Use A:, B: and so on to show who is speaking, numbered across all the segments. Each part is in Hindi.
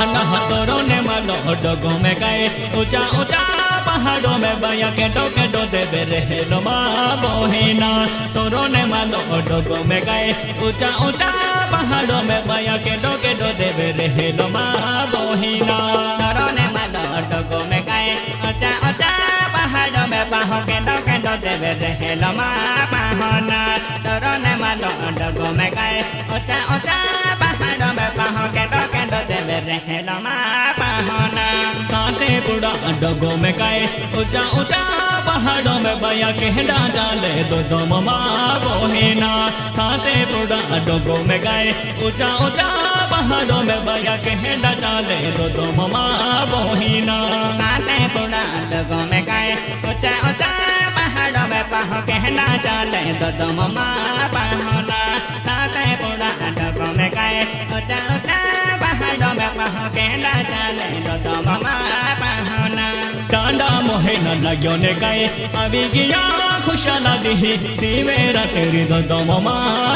A: अनह तोरो ने मालो डगो में गए ऊंचा ऊंचा पहाड़ों में बया केडो केडो देवे रहे लो माँ बोहिना तोरो ने मालो डगो में गए ऊंचा ऊंचा पहाड़ों में बया केडो केडो देवे रहे लो माँ बोहिना तोरो ने मालो डगो में गए ऊंचा ऊंचा पहाड़ों में बाहो केडो केडो देवे रहे लो माँ बोहिना तोरो ने मालो डगो में गए ऊंचा ऊंचा पहाड़ों में बाहो केडो केडो देवे रहे लो माँ बोहिना साथे बुढ़ा डगो में गए ऊंचा ऊंचा पहाड़ों में बया केहड़ा डाले दो ममा बोहिना साथे बुढ़ा डगो में गए ऊंचा ऊंचा पहाड़ों में बया केहड़ा डाले दो ममा बोहिना साथे बुढ़ा डगो में गए ऊंचा ऊंचा पहाड़ों में बहा केहड़ा डाले दो ममा बोहिना साथे बुढ़ा डगो में गए ऊंचा ऊंचा पहाड़ों में बहा केहड़ा डाले दो ममा बोहिना डांडा मोहे न लग्यो ने गए अभी गया खुशाला दिही सीवेरा तेरी दो ममा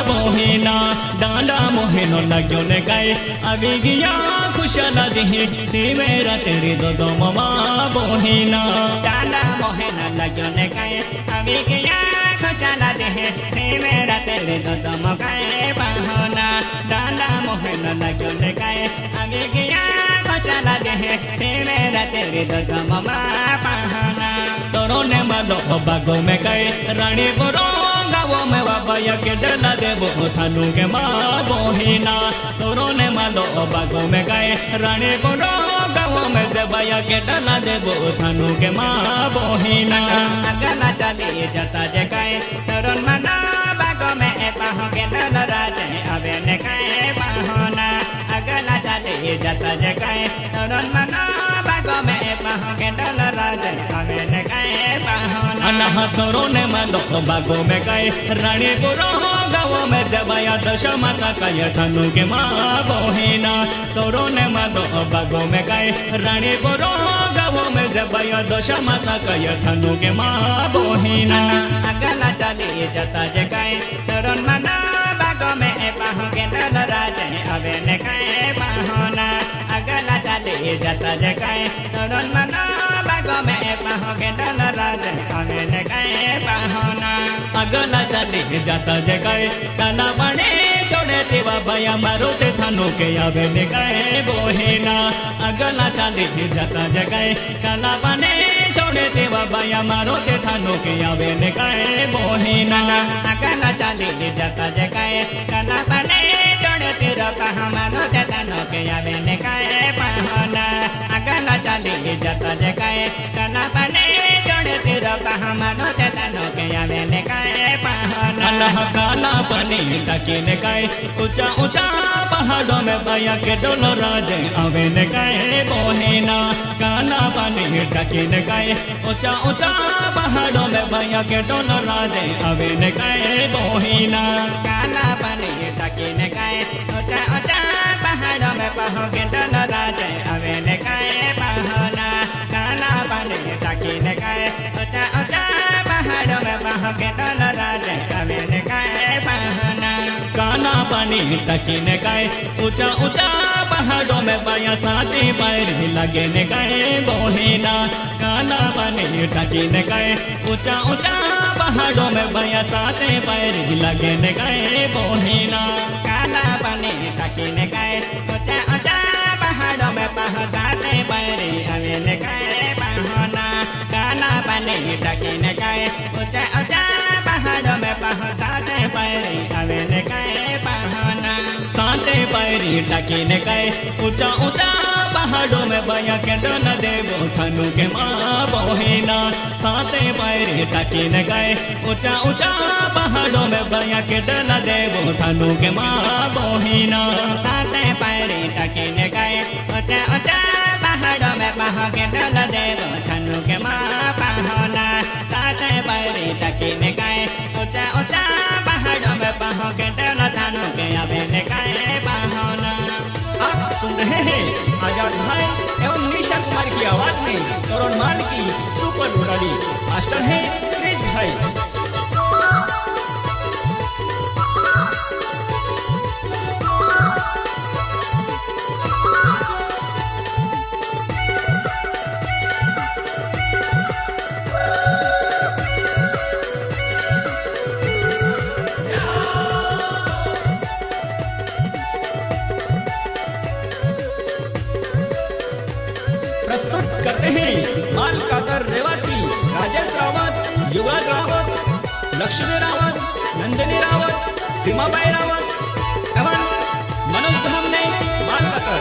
A: बोहिना डांडा मोहे न लग्यो ने गए अभी गया खुशाला दिही सीवेरा तेरी दो ममा बोहिना डांडा मोहे न लग्यो ने गए अभी गया खुशाला दिही सीवेरा तेरी दो ममा बोहिना डांडा मोहे न लग्यो ने गए अभी गया खुशाला दिही सीवेरा तेरी दो ममा बोहिना तोरो ने मालो बागों में गए रानी बोरो गाँवों में बाबा के डला देवो थानू के माँ बोहिना तोरो ने मालो बागों में गए रानी बोरो गाँवों में जबाया के डला देवो थानू के माँ बोहिना अगला चली जाता जे गए तोरो मना बागों में पाहो के डला राजे अबे ने गए पाहोना अगला चली जाता जे गए तोरो मना बागों में पाहो के डला राजे अबे ने गए पाहोना अनह तोरो ने मालो बागों में गए रानी बुरो गाँवों में जबाया दशा माता का थानू के माँ बोहिना तोरो ने मालो बागों में गए रानी बुरो गाँवों में जबाया दशा माता का थानू के माँ बोहिना अगला चली जाता जे गए तोरो मना बागों में पाहो के डल राजे अबे ने गए पाहोना अगला चली जाता जे गए तोरो मना बागों में पाहो के डल राजे अबे ने गए पाहोना अगला चली जाता जे गए काला बने छोड़े देवा भैया मारो ते थानू के आवे ने गए बोहिना अगला चली जाता जे गए काला बने छोड़े देवा भैया मारो ते थानू के आवे ने गए बोहिना अगला चली जाता जे गए काला बने छोड़े तेरा कहा मारो ते थानू के आवे ने गए पाहोना अगला चली जाता जे गए काला बने छोड़े तेरा कहा मारो ते थानू के आवे ने गए पाहोना अल्लाह काला बने टकी ने गए ऊंचा ऊंचा पहाड़ों में बया के डोलो राजे आवे ने गए बोहिना काला बने टकी ने गए ऊंचा ऊंचा पहाड़ों में बया के डोलो राजे आवे ने गए बोहिना काला बने टकी ने गए ऊंचा ऊंचा पहाड़ों में बहा के डोलो राजे आवे ने गए पाहोना काला बने टकी ने गए ऊंचा ऊंचा पहाड़ों में बहा के डोलो राजे आवे ने गए पाहोना काला पानी टकी ने गए ऊंचा ऊंचा पहाड़ों में बया साथी पैर लगे ने गए बोहिना काला पानी टकी ने गए ऊंचा ऊंचा पहाड़ों में बया साथी पैर लगे ने गए बोहिना काला पानी टकी ने गए ऊंचा ऊंचा पहाड़ों में बहा साथी पैर लगे ने गए पाहोना काला पानी टकी ने गए ऊंचा ऊंचा पहाड़ों में बहा साथी पैर लगे ने गए पाहोना साथे पैरी टकी ने गए ऊंचा ऊंचा पहाड़ों में बया के डल देवो थानू के माँ बोहिना साथे पैरी टकी ने गए ऊंचा ऊंचा पहाड़ों में बया के डल देवो थानू के माँ बोहिना साथे पैरी टकी ने गए ऊंचा ऊंचा पहाड़ों में बहा के डल देवो थानू के माँ पाहोना साथे पैरी टकी ने गए ऊंचा ऊंचा पहाड़ों में बहा के डल थानू के आवे ने गए पाहोना आप सुन रहे हैं आजाद भाई एवं निशा कुमार की आवाज में तोरण माल की सुपर उड़ाड़ी मास्टर है क्रिश भाई। देखते हैं मालकातर रेवासी राजेश रावत, युवराज रावत, लक्ष्मी रावत, नंदिनी रावत, सीमाबाई रावत एवं मनोज धामने मालकातर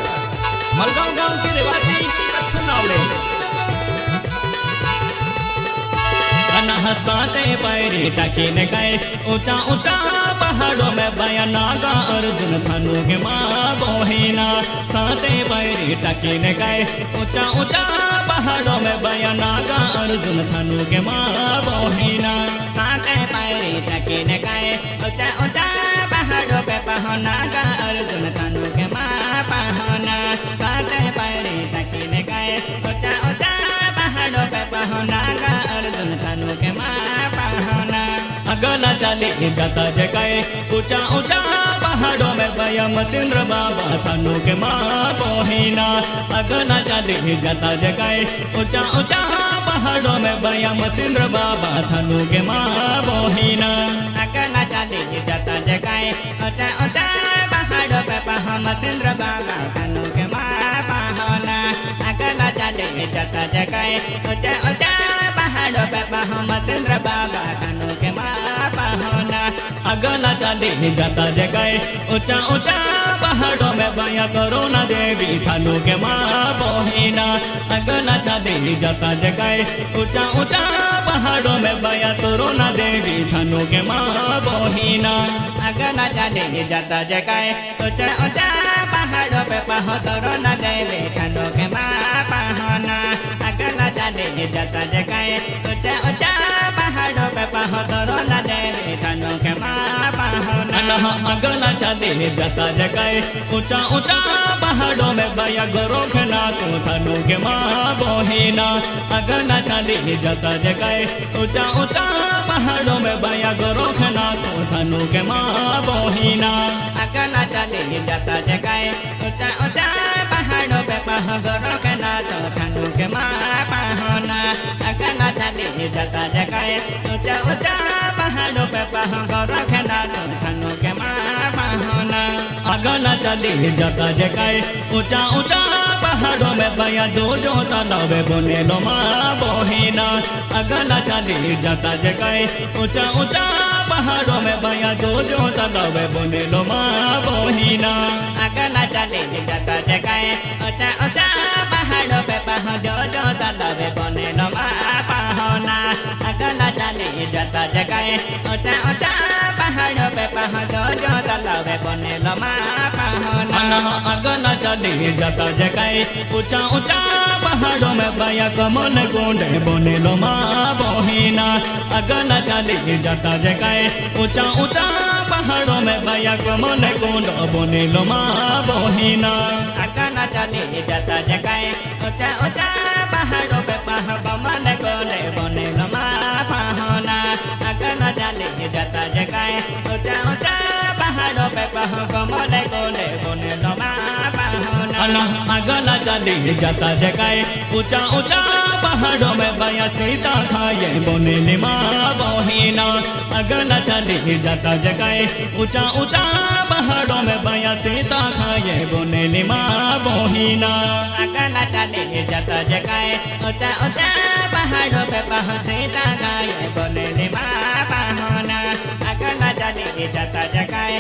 A: मलगांव गांव के निवासी कथन नावड़े। साते पैरी टकीने गए ऊंचा ऊंचा पहाड़ों में बया नागा अर्जुन धनु के माँ बोहिना। साते पैरी टकीने गए ऊंचा ऊंचा पहाड़ों में बया नागा अर्जुन धनु के माँ बोहिना। साते पैरी टकीने गए ऊंचा ऊंचा पहाड़ों पे पहुनागा अर्जुन धनु के माँ पहुना। साते पैरी टकीने गए ऊंचा ऊंचा पहाड़ों पे पहुनागा अर्जुन धनु के माँ पहुना। अगला चले जाता जगाए ऊंचा ऊंचा पहाड़ों में बया मसिंद्र बाबा धनु के माँ बोहिना। अगला चले जाता जगाए ऊंचा ऊंचा पहाड़ों में बया मसिंद्र बाबा धनु के माँ बोहिना। अगला चले जाता जगाए ऊंचा ऊंचा पहाड़ों पे पहा मसिंद्र बाबा धनु के माँ पहुना। अगला चले जाता जगाए ऊंचा ऊंचा पहाड़ों पे पहा मसिंद्र बाबा धनु के माँ पहुना। अगला चले जाता जगाए ऊंचा ऊंचा पहाड़ों में बया करुणा देवी धनु के माँ बोहिना। अगला चले जाता जगाए ऊंचा ऊंचा पहाड़ों में बया करुणा देवी धनु के माँ बोहिना। अगला चले जाता जगाए ऊंचा ऊंचा पहाड़ों पे पहा करुणा देवी धनु के माँ पहुना। अगला चले जाता जगाए ऊंचा ऊंचा पहाड़ों पे पहा करुणा देवी धनु के माँ पहुना। अगला चले जाता जगाए ऊंचा ऊंचा पहाड़ों में बया गोरखनाथ धनु के माँ बोहिना। अगला चले जाता जगाए ऊंचा ऊंचा पहाड़ों में बया गोरखनाथ धनु के माँ बोहिना। अगला चले जाता जगाए ऊंचा ऊंचा पहाड़ों पे पहा गोरखनाथ धनु के माँ पहुना। अगला चले जाता जगाए ऊंचा ऊंचा पहाड़ों पे पहा गोरखनाथ धनु के माँ पहुना। अगला चले जाता जगाए ऊंचा ऊंचा पहाड़ों में बया जो तालाब बने लो माँ बोहिना। अगला चले जाता जगाए ऊंचा ऊंचा पहाड़ों में बया जो तालाब बने लो माँ बोहिना। अगला चले जाता जगाए ऊंचा ऊंचा पहाड़ों पे पहा जो तालाब बने लो माँ पहुना। अगला चले जाता जगाए ऊंचा ऊंचा पहाड़ों पे पहा जो तालाब बने लो माँ पहुना। अगला चले जाता जगाए ऊंचा ऊंचा पहाड़ों में बया कमल गोंड बने लो माँ बोहिना। अगला चले जाता जगाए ऊंचा ऊंचा पहाड़ों में बया कमल गोंड बने लो माँ बोहिना। अगला चले जाता जगाए ऊंचा ऊंचा पहाड़ों पे पहा कमल गोंड बने लो माँ पहुना। अगला चले जाता जगाए ऊंचा ऊंचा पहाड़ों पे पहा कमल गोंड बने लो माँ पहुना। अगला चले जाता जगाए ऊंचा ऊंचा पहाड़ों में बया सीता खाए बने लो माँ बोहिना। अगला चले जाता जगाए ऊंचा ऊंचा पहाड़ों में बया सीता खाए बने लो माँ बोहिना। अगला चले जाता जगाए ऊंचा ऊंचा पहाड़ों पे पहा सीता खाए बने लो माँ पहुना। अगला चले जाता जगाए